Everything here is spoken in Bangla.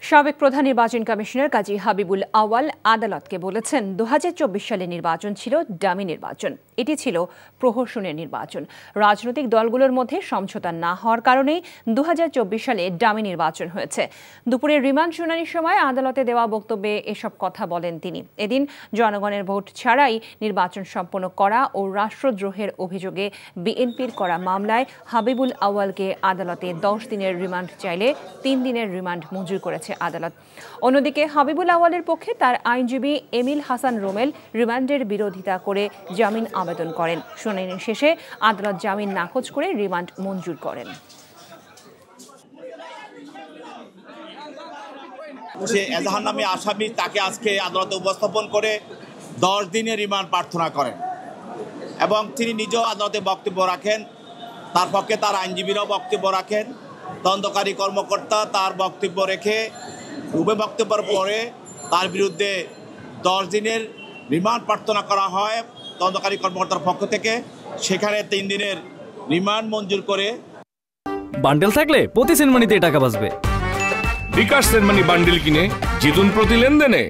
সাবেক প্রধান নির্বাচন কমিশনার কাজী হাবিবুল আওয়াল আদালতকে বলেছেন ২০২৪ সালের নির্বাচন ছিল ডামি নির্বাচন। এটি ছিল প্রহসনের নির্বাচন। রাজনৈতিক দলগুলোর মধ্যে সমঝোতা না হওয়ার কারণেই ২০২৪ সালে ডামি নির্বাচন হয়েছে। দুপুরে রিমান্ড শুনানির সময় আদালতে দেওয়া বক্তব্যে এসব কথা বলেন তিনি। এদিন জনগণের ভোট ছাড়াই নির্বাচন সম্পন্ন করা ও রাষ্ট্রদ্রোহের অভিযোগে বিএনপির করা মামলায় হাবিবুল আওয়ালকে আদালতে ১০ দিনের রিমান্ড চাইলে ৩ দিনের রিমান্ড মঞ্জুর করেছে আদালত। অন্যদিকে হাবিবুল আওয়ালের পক্ষে তার আইনজীবী এমিল হাসান রোমেল রিমান্ডের বিরোধিতা করে জামিন আবেদন করেন। শুনানি শেষে আদালত জামিন নাকচ করে রিমান্ড মঞ্জুর করেন। এজাহার নামে আসামি তাকে আজকে আদালতে উপস্থাপন করে 10 দিনের রিমান্ড প্রার্থনা করেন এবং তিনি নিজেও আদালতে বক্তব্য রাখেন। তার পক্ষে তার আইনজীবীরাও বক্তব্য রাখেন। তদন্তকারী কর্মকর্তা তার বক্তব্য রেখে উভয় বক্তব্যের পরে তার বিরুদ্ধে 10 দিনের রিমান্ড প্রার্থনা করা হয় তদন্তকারী কর্মকর্তার পক্ষ থেকে। সেখানে 3 দিনের রিমান্ড মঞ্জুর করে বান্ডেল থাকলে প্রতি সেনমানিতে টাকা বাঁচবে। বিকাশ সেনমানি বান্ডেল কিনে জিতুন প্রতি লেনদেনে।